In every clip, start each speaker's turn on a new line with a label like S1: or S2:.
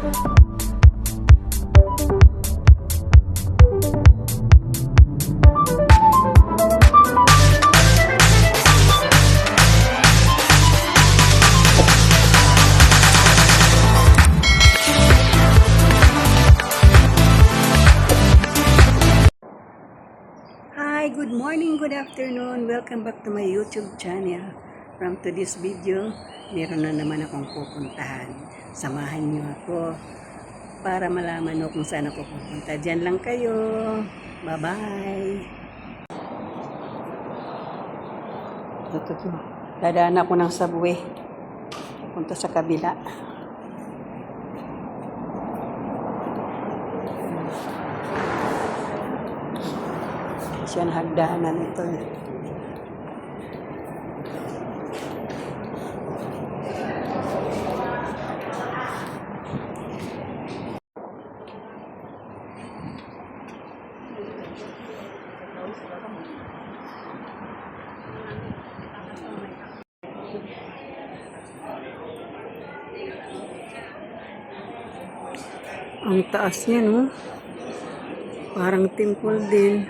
S1: Hi, good morning, good afternoon. Welcome back to my YouTube channel. From today's video, meron na naman akong pupuntahan. Samahan niyo ako para malaman mo kung saan ako pupunta. Diyan lang kayo. Bye-bye. Ito. Dadaan ako ng subway. Punta sa kabila. Siya na hagdanan ito. Ang taas niya, no? Parang temple din.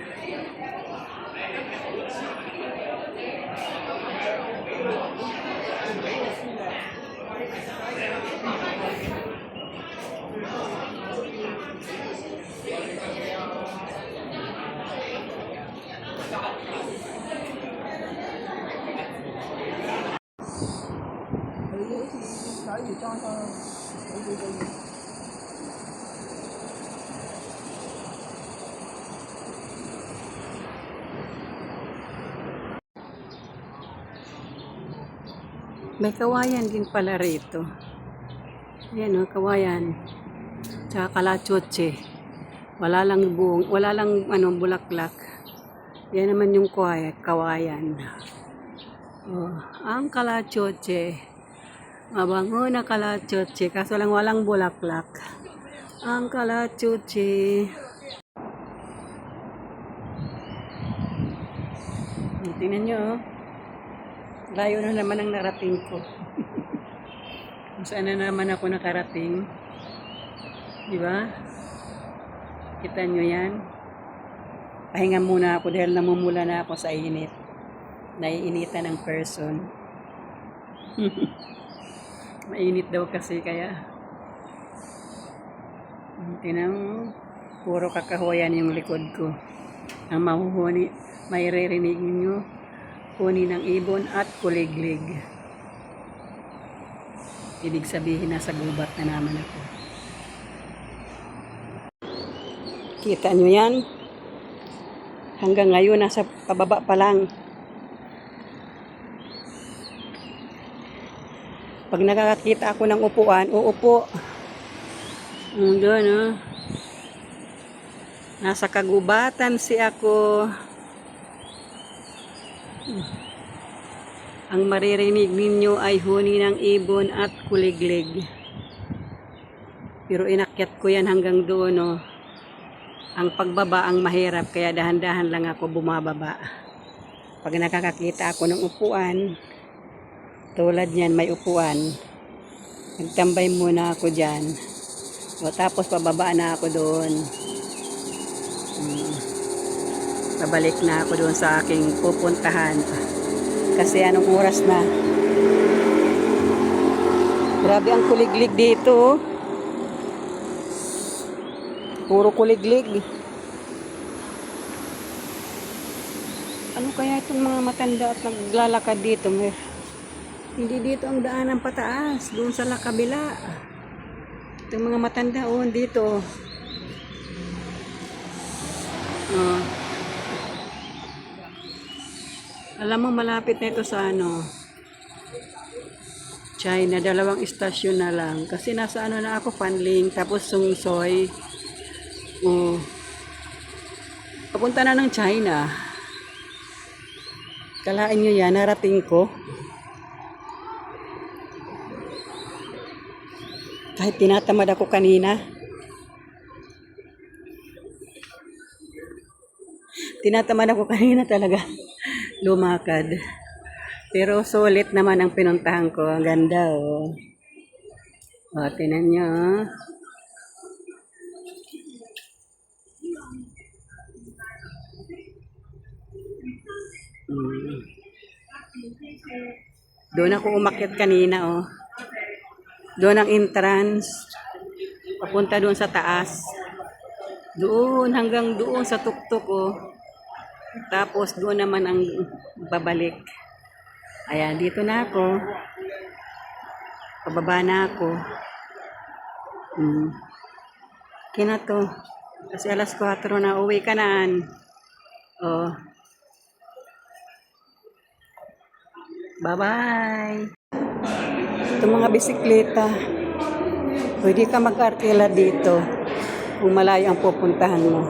S1: May kawayan din pala rito. Ayan o, kawayan. Tsaka kalachoche. Wala lang bulaklak. Yan naman yung kawayan. Oh, ang kalachoche. Mabango na kalachoche. Kaso lang walang bulaklak. Ang kalachoche. Tingnan nyo, oh. Layo na naman ang narating ko. Kung saan na naman ako nakarating. Diba? Kita nyo yan? Pahinga muna ako dahil namumula na ako sa init. Naiinitan ng person. Mainit daw kasi kaya. Tinang puro kakahuyan yung likod ko. Ang mahuhuni, may ririnig nyo. Huni ng ibon at kuliglig. Ibig sabihin nasa gubat na naman ako. Kita nyo yan? Hanggang ngayon nasa pababa pa lang. Pag nakakakita ako ng upuan, uupo. Doon, oh. Nasa kagubatan si ako. Ang maririnig ninyo ay huni ng ibon at kuliglig. Pero inakyat ko yan hanggang doon, oh. Ang pagbaba ang mahirap, kaya dahan-dahan lang ako bumababa. Pag nakakakita ako ng upuan, tulad niyan may upuan, nagtambay muna ako dyan. O, tapos pababa na ako doon. Pabalik na ako doon sa aking pupuntahan. Kasi anong oras na? Grabe ang kuliglig dito. Puro kuliglig. Ano kaya itong mga matanda at naglalakad dito? Hindi dito ang daanan pataas. Doon sa kabila. Itong mga matanda, oh, dito. Oh. Alam mo, malapit na ito sa China. 2 istasyon na lang. Kasi nasa na ako, Panling, tapos Sungsoy. Oh. Papunta na ng China. Kalain nyo yan, narating ko. Kahit tinatamad ako kanina. Tinatamad ako kanina talaga lumakad. Pero sulit naman ang pinuntahan ko. Ang ganda, oh. O, tinan nyo. Hmm. Doon ako umakyat kanina, oh. Doon ang entrance. Papunta doon sa taas. Doon, hanggang doon sa tuktok, oh. Tapos doon naman ang babalik. Ayan, dito na ako. Pababa na ako. Kina to. Kasi alas 4 na, uwi ka na. Oh. Bye-bye. Ito mga bisikleta. Pwede ka mag-arkela dito kung malayo ang pupuntahan mo.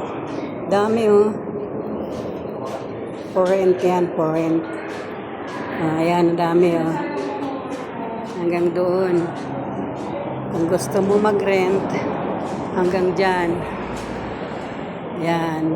S1: Dami, oh. For rent yan, for rent. Ayan, dami, oh. Hanggang doon. Kung gusto mo mag-rent, hanggang dyan. Yan.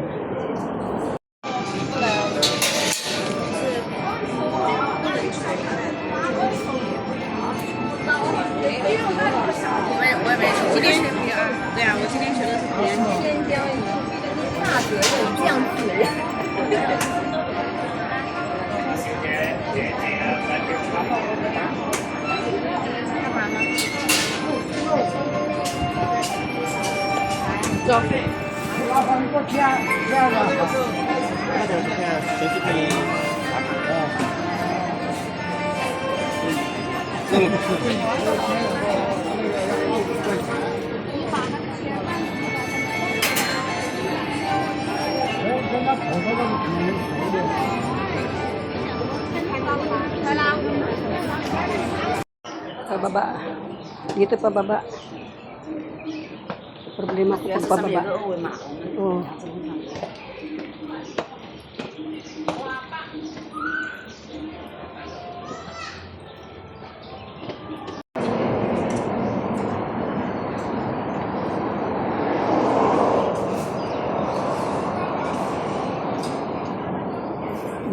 S1: Pababa. Dito pababa. Problema ko pag pababa. Oh.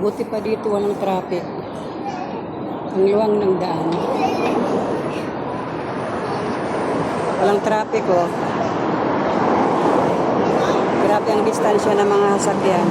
S1: Buti pa dito walang traffic. Ang luwang ng daan. Walang traffic, oh. Grabe ang distansya ng mga sasakyan.